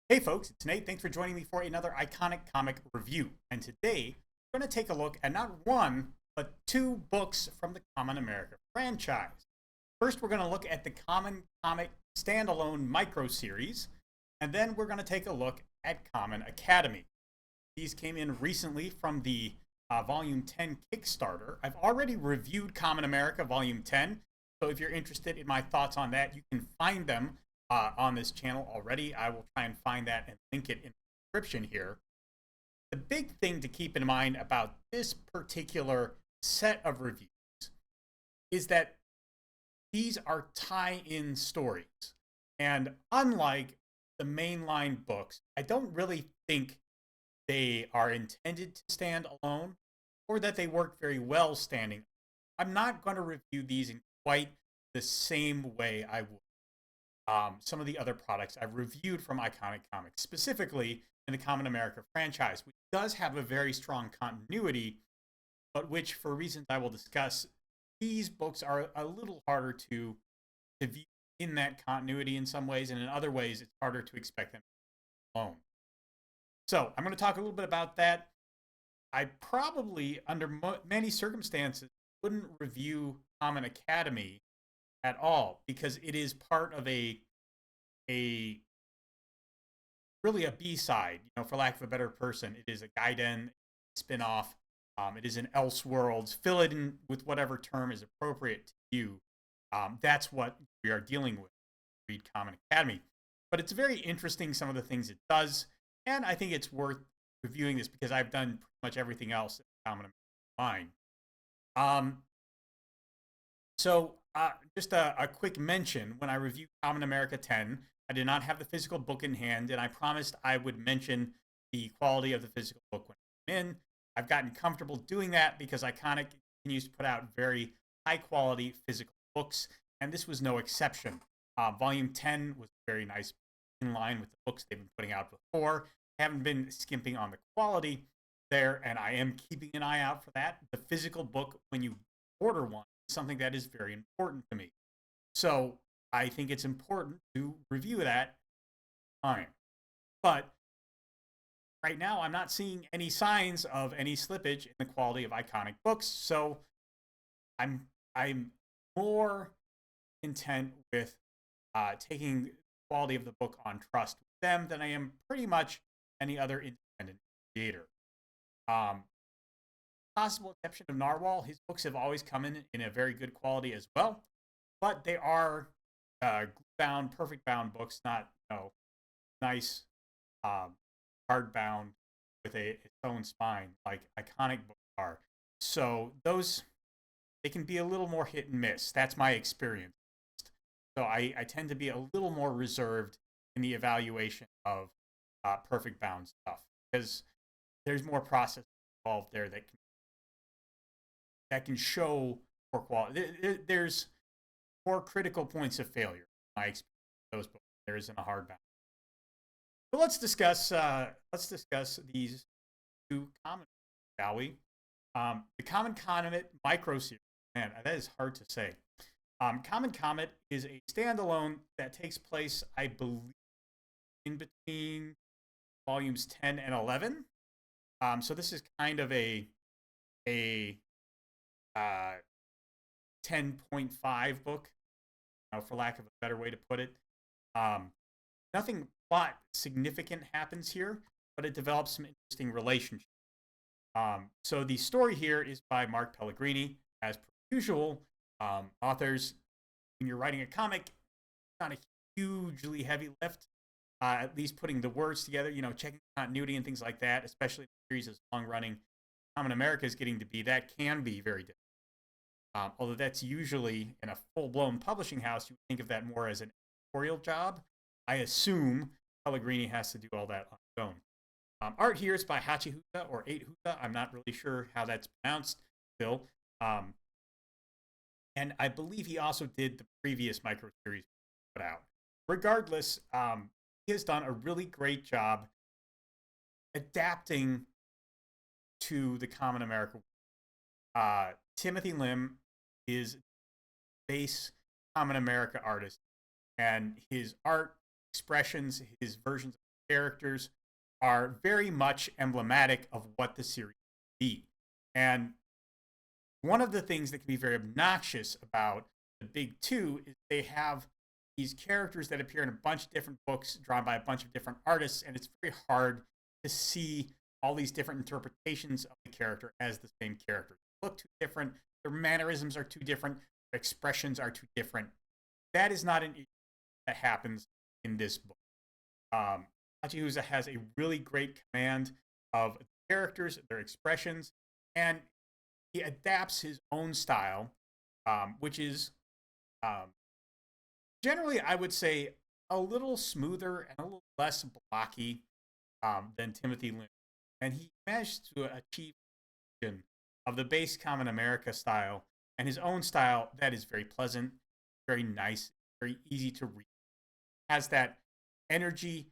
Hey folks, it's Nate. Thanks for joining me for another iconic comic review. And today, we're going to take a look at not one, but two books from the Kamen America franchise. First, we're going to look at the Kamen Comic standalone micro series, and then we're going to take a look at Kamen Academy. These came in recently from the Volume 10 Kickstarter. I've already reviewed Kamen America Volume 10, so if you're interested in my thoughts on that, you can find them on this channel already. I will try and find that and link it in the description here. The big thing to keep in mind about this particular set of reviews is that these are tie-in stories. And unlike the mainline books, I don't really think they are intended to stand alone or that they work very well standing. I'm not going to review these in quite the same way I would some of the other products I've reviewed from Iconic Comics, specifically in the Kamen America franchise, which does have a very strong continuity, but which, for reasons I will discuss, these books are a little harder to view in that continuity in some ways, and in other ways, it's harder to expect them alone. So I'm going to talk a little bit about that. I probably, under many circumstances, wouldn't review Kamen Academy at all because it is part of a really a B-side, for lack of a better person. It is a Gaiden spin-off. It is an Elseworlds. Fill it in with whatever term is appropriate to you. That's what we are dealing with. Read Kamen Academy. But it's very interesting, some of the things it does, and I think it's worth reviewing this because I've done pretty much everything else in Kamen America line. Just a quick mention, when I reviewed Kamen America 10, I did not have the physical book in hand, and I promised I would mention the quality of the physical book when it came in. I've gotten comfortable doing that because Iconic continues to put out very high-quality physical books, and this was no exception. Volume 10 was very nice, in line with the books they've been putting out before. I haven't been skimping on the quality there, and I am keeping an eye out for that. The physical book, when you order one, something that is very important to me. So I think it's important to review that time. But right now, I'm not seeing any signs of any slippage in the quality of Iconic books. So I'm more content with taking the quality of the book on trust with them than I am pretty much any other independent creator. Possible exception of Narwhal, his books have always come in a very good quality as well, but they are bound, perfect bound books, not nice hardbound with its own spine like Iconic books are. So those, they can be a little more hit and miss. That's my experience. So I tend to be a little more reserved in the evaluation of perfect bound stuff because there's more process involved there that can show poor quality. There's more critical points of failure in my experience with those books. There isn't a hardbound. So let's discuss these two comics, shall we? The Kamen Comet micro series. Man, that is hard to say. Kamen Comet is a standalone that takes place, I believe, in between volumes 10 and 11. So this is kind of a 10.5 book, for lack of a better way to put it. Nothing plot significant happens here, but it develops some interesting relationships. So the story here is by Mark Pellegrini. As per usual, authors, when you're writing a comic, it's not a hugely heavy lift. At least putting the words together, checking continuity and things like that, especially in the series as long-running Kamen America is getting to be, that can be very difficult. Although that's usually in a full-blown publishing house, you would think of that more as an editorial job. I assume Pellegrini has to do all that on his own. Art here is by Hachihuta or 8huta. I'm not really sure how that's pronounced still. And I believe he also did the previous micro series put out. Regardless, he has done a really great job adapting to the Kamen America. Timothy Lim is base Kamen America artist, and his art expressions, his versions of characters are very much emblematic of what the series will be. And one of the things that can be very obnoxious about the big two is they have these characters that appear in a bunch of different books drawn by a bunch of different artists, and it's very hard to see all these different interpretations of the character as the same character. They look too different, their mannerisms are too different, their expressions are too different. That is not an issue that happens in this book. Hachihusa has a really great command of characters, their expressions, and he adapts his own style, which is generally, I would say, a little smoother and a little less blocky than Timothy Lynn. And he managed to achieve of the base Kamen America style and his own style that is very pleasant, very nice, very easy to read. Has that energy,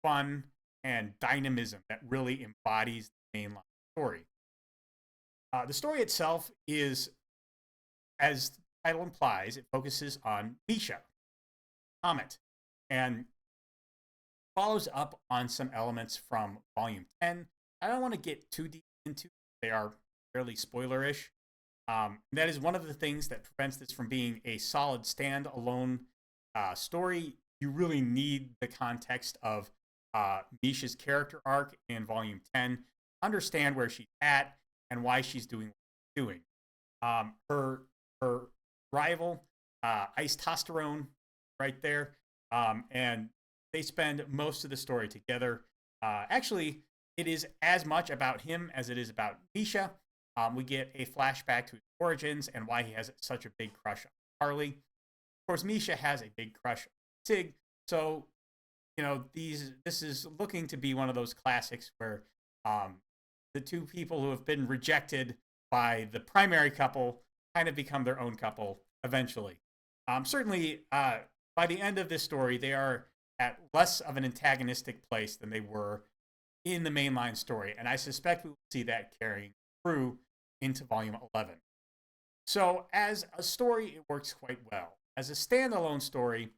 fun, and dynamism that really embodies the mainline story. The story itself is, as the title implies, it focuses on Misha, Comet, and follows up on some elements from Volume 10. I don't want to get too deep into it. They are fairly spoilerish. That is one of the things that prevents this from being a solid standalone story. You really need the context of Misha's character arc in Volume 10, understand where she's at and why she's doing what she's doing. Her rival, Ice Tosterone, right there, and they spend most of the story together. Actually, it is as much about him as it is about Misha. We get a flashback to his origins and why he has such a big crush on Harley. Of course, Misha has a big crush on Sig, so this is looking to be one of those classics where the two people who have been rejected by the primary couple kind of become their own couple eventually. Certainly, by the end of this story, they are at less of an antagonistic place than they were in the mainline story, and I suspect we will see that carrying through into Volume 11. So, as a story, it works quite well. As a standalone story,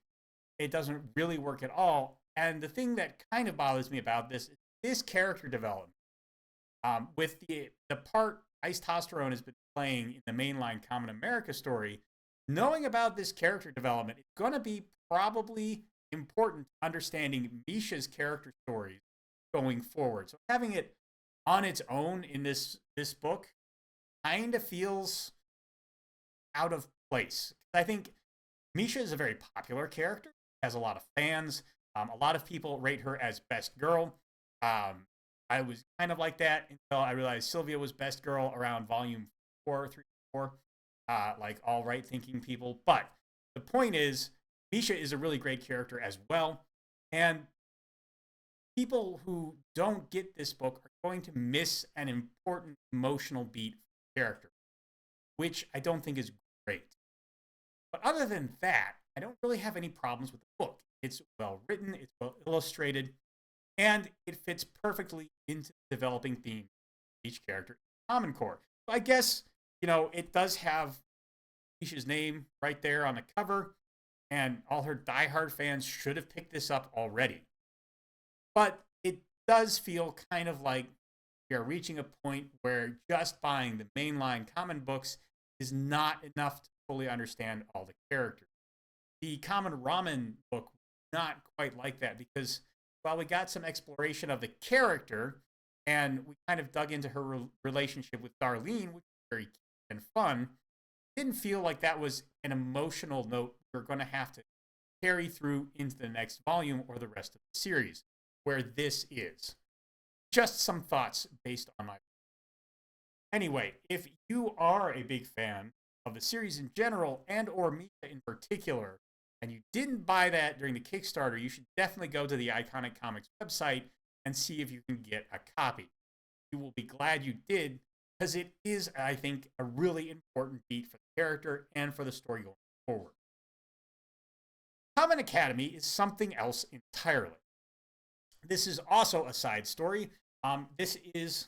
it doesn't really work at all. And the thing that kind of bothers me about this is this character development. With the part Ice Tosterone has been playing in the mainline Kamen America story, knowing about this character development is going to be probably important to understanding Misha's character stories going forward. So having it on its own in this book kind of feels out of place. I think Misha is a very popular character, has a lot of fans. A lot of people rate her as best girl. I was kind of like that until I realized Sylvia was best girl around Volume 4, 3, 4, like all right-thinking people. But the point is, Misha is a really great character as well. And people who don't get this book are going to miss an important emotional beat for the character, which I don't think is great. But other than that, I don't really have any problems with the book. It's well written, it's well illustrated, and it fits perfectly into the developing theme of each character in Common Core. So I guess, it does have Misha's name right there on the cover, and all her diehard fans should have picked this up already. But it does feel kind of like we are reaching a point where just buying the mainline common books is not enough to fully understand all the characters. The Kamen Ramen book was not quite like that because while we got some exploration of the character and we kind of dug into her relationship with Darlene, which was very cute and fun, it didn't feel like that was an emotional note we're going to have to carry through into the next volume or the rest of the series, where this is. Just some thoughts based on my... Anyway, if you are a big fan of the series in general and or Misha in particular, and you didn't buy that during the Kickstarter, you should definitely go to the Iconic Comics website and see if you can get a copy. You will be glad you did, because it is, I think, a really important beat for the character and for the story going forward. Kamen Academy is something else entirely. This is also a side story. This is,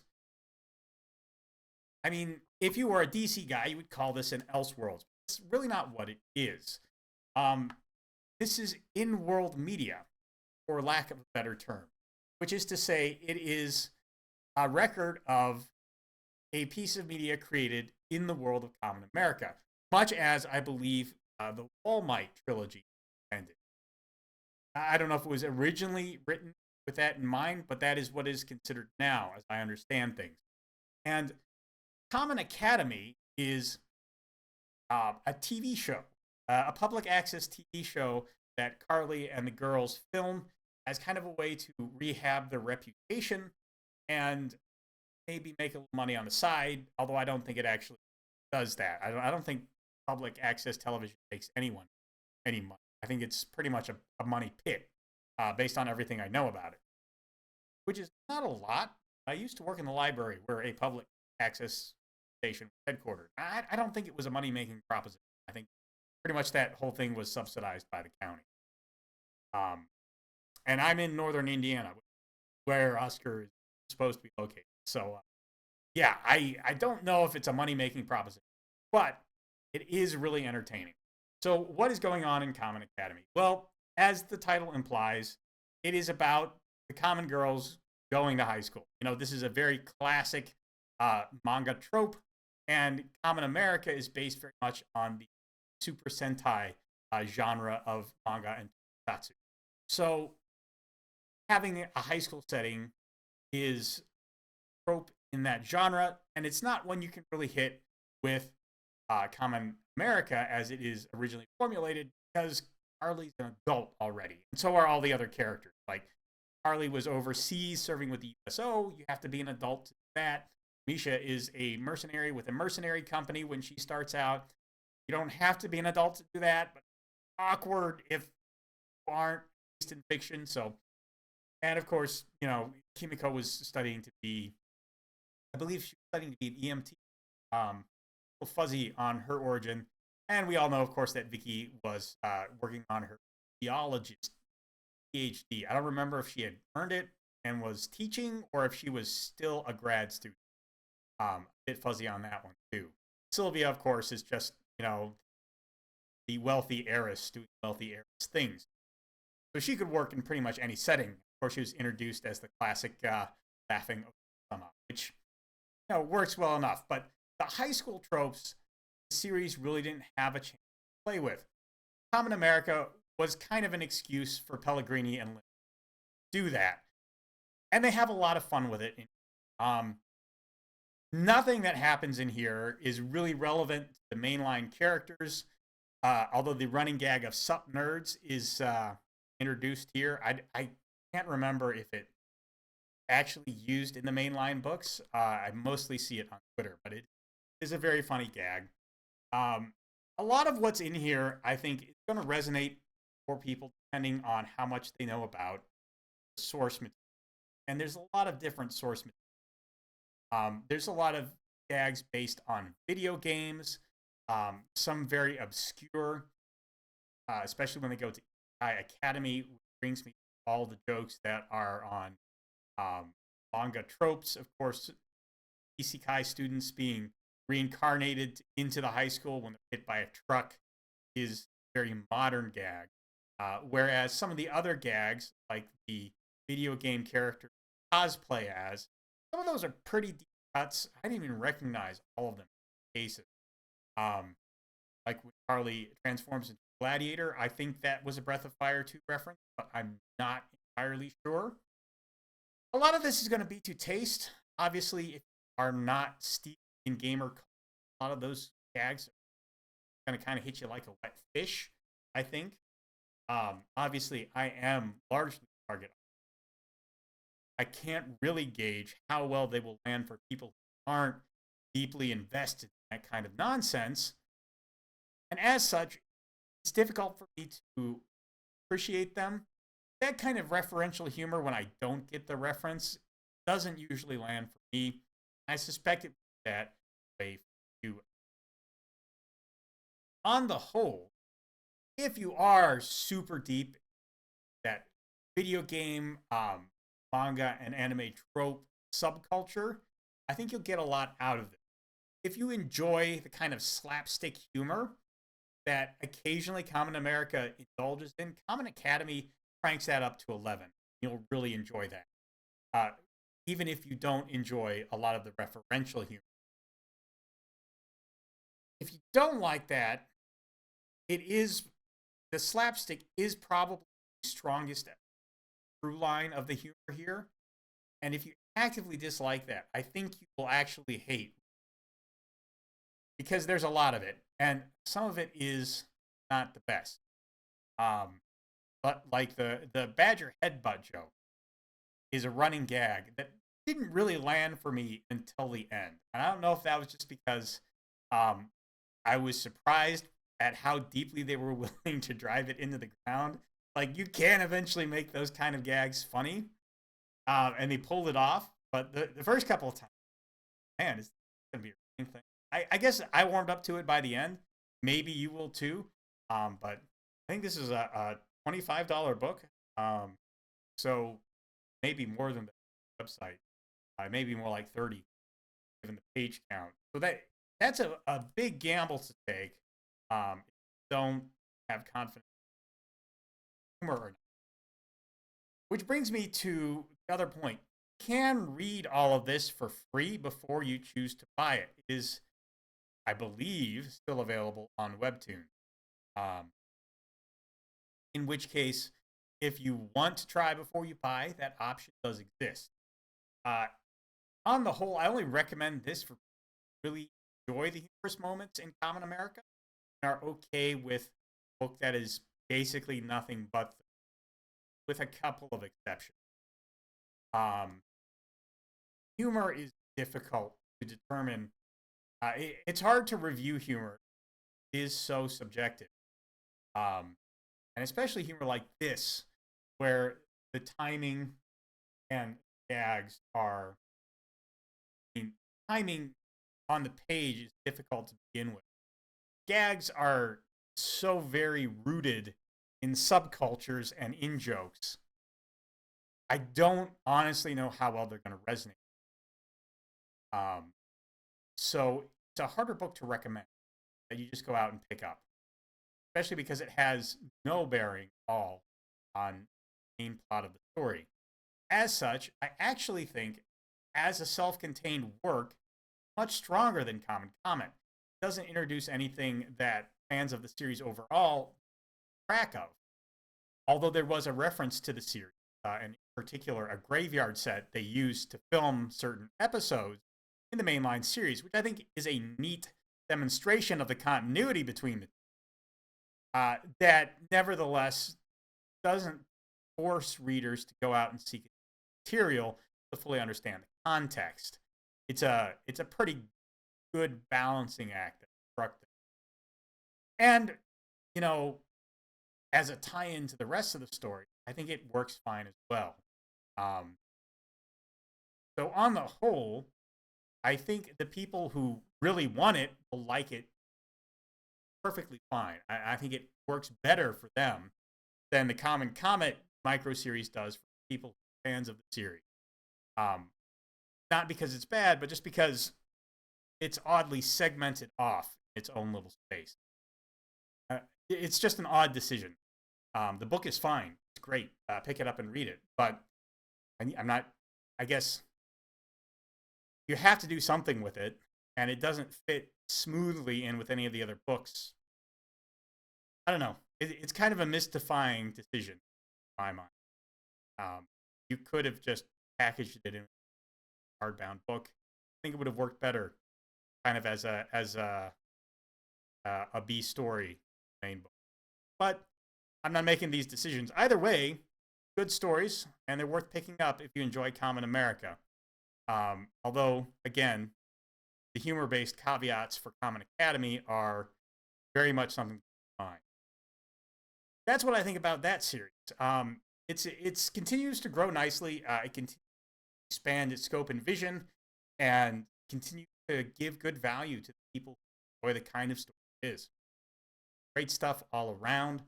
if you were a DC guy, you would call this an Elseworlds. It's really not what it is. This is in-world media. for lack of a better term, which is to say, it is a record of a piece of media created in the world of Kamen America, much as I believe the All Might trilogy ended. I don't know if it was originally written with that in mind, but that is what is considered now, as I understand things. And Kamen Academy is a TV show, a public access TV show that Carly and the girls film as kind of a way to rehab their reputation and maybe make a little money on the side, although I don't think it actually does that. I don't think public access television makes anyone any money. I think it's pretty much a money pit based on everything I know about it, which is not a lot. I used to work in the library where a public access station was headquartered. I don't think it was a money-making proposition. I think pretty much that whole thing was subsidized by the county. And I'm in northern Indiana, where Oscar is supposed to be located. So, yeah, I don't know if it's a money-making proposition, but it is really entertaining. So what is going on in Kamen Academy? Well, as the title implies, it is about the Kamen girls going to high school. You know, this is a very classic manga trope, and Kamen America is based very much on the Super Sentai genre of manga and tokusatsu. So having a high school setting is a trope in that genre, and it's not one you can really hit with Kamen America as it is originally formulated, because Harley's an adult already, and so are all the other characters. Like, Harley was overseas serving with the USO. You have to be an adult to do that. Misha is a mercenary with a mercenary company when she starts out. You don't have to be an adult to do that, but awkward if you aren't, at least in fiction. So, and of course, you know, Kimiko was studying to be, I believe she was studying to be an EMT. A little fuzzy on her origin. And we all know, of course, that Vicky was working on her theologist PhD. I don't remember if she had earned it and was teaching, or if she was still a grad student. A bit fuzzy on that one, too. Sylvia, of course, is just, you know, the wealthy heiress doing wealthy heiress things. So she could work in pretty much any setting. Of course, she was introduced as the classic laughing Osama, which, you know, works well enough. But the high school tropes, the series really didn't have a chance to play with. Kamen America was kind of an excuse for Pellegrini and Lynn to do that. And they have a lot of fun with it. Nothing that happens in here is really relevant to the mainline characters, although the running gag of sup nerds is introduced here. I can't remember if it actually used in the mainline books. I mostly see it on Twitter, but it is a very funny gag. A lot of what's in here, I think, is going to resonate for people depending on how much they know about the source material. And there's a lot of different source material. There's a lot of gags based on video games, some very obscure, especially when they go to Academy, which brings me to all the jokes that are on manga tropes. Of course, isekai students being reincarnated into the high school when they're hit by a truck is a very modern gag. Whereas some of the other gags, like the video game character cosplay as, some of those are pretty deep cuts. I didn't even recognize all of them in cases. Like when Charlie transforms into Gladiator, I think that was a Breath of Fire 2 reference, but I'm not entirely sure. A lot of this is going to be to taste. Obviously, if you are not steeped in gamer culture, a lot of those gags are going to kind of hit you like a wet fish, I think. Obviously, I am largely target. I can't really gauge how well they will land for people who aren't deeply invested in that kind of nonsense. And as such, it's difficult for me to appreciate them. That kind of referential humor, when I don't get the reference, doesn't usually land for me. I suspect it that way for you. On the whole, if you are super deep that video game, manga, and anime trope subculture, I think you'll get a lot out of it. If you enjoy the kind of slapstick humor that occasionally Kamen America indulges in, Kamen Academy cranks that up to 11. You'll really enjoy that. Even if you don't enjoy a lot of the referential humor. If you don't like that, the slapstick is probably the strongest through line of the humor here. And if you actively dislike that, I think you will actually hate, because there's a lot of it, and some of it is not the best. But like the Badger headbutt joke is a running gag that didn't really land for me until the end. And I don't know if that was just because I was surprised at how deeply they were willing to drive it into the ground. Like, you can eventually make those kind of gags funny, and they pulled it off. But the first couple of times, man, it's gonna be a running thing. I guess I warmed up to it by the end. Maybe you will too. But I think this is a $25 book. So maybe more than the website. Maybe more like 30, given the page count. So that's a big gamble to take. If you don't have confidence in humor or not. Which brings me to the other point. You can read all of this for free before you choose to buy it. It is, I believe, still available on Webtoon. In which case, if you want to try before you buy, that option does exist. On the whole, I only recommend this for really enjoy the humorous moments in Kamen America and are okay with a book that is basically nothing but, with a couple of exceptions. Humor is difficult to determine. It's hard to review humor. It is so subjective. And especially humor like this, where the timing and gags are, timing on the page is difficult to begin with. Gags are so very rooted in subcultures and in jokes. I don't honestly know how well they're going to resonate. So it's a harder book to recommend that you just go out and pick up, especially because it has no bearing at all on the main plot of the story. As such, I actually think, as a self-contained work, much stronger than Kamen Comet. It doesn't introduce anything that fans of the series overall track of. Although there was a reference to the series, and in particular, a graveyard set they used to film certain episodes in the mainline series, which I think is a neat demonstration of the continuity between the two, that nevertheless doesn't force readers to go out and seek material to fully understand the context. It's a pretty good balancing act that struck them. And, you know, as a tie-in to the rest of the story, I think it works fine as well. So on the whole, I think the people who really want it will like it perfectly fine. I think it works better for them than the Kamen Comet micro series does for people fans of the series. Not because it's bad, but just because it's oddly segmented off its own little space. It's just an odd decision. The book is fine. It's great. Pick it up and read it. But I'm not, I guess you have to do something with it, and it doesn't fit smoothly in with any of the other books. I don't know. It's kind of a mystifying decision in my mind. You could have just packaged it in a hardbound book. I think it would have worked better, kind of as a B story main book. But I'm not making these decisions. Either way, good stories, and they're worth picking up if you enjoy Kamen America. Although, again, the humor-based caveats for Kamen Academy are very much something to keep in mind. That's what I think about that series. It continues to grow nicely. It continues to expand its scope and vision, and continue to give good value to the people who enjoy the kind of story it is. Great stuff all around.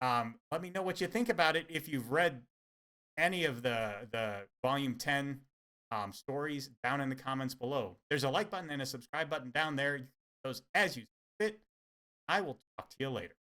Let me know what you think about it if you've read any of the Volume 10 stories down in the comments below. There's a like button and a subscribe button down there. Use those as you fit. I will talk to you later.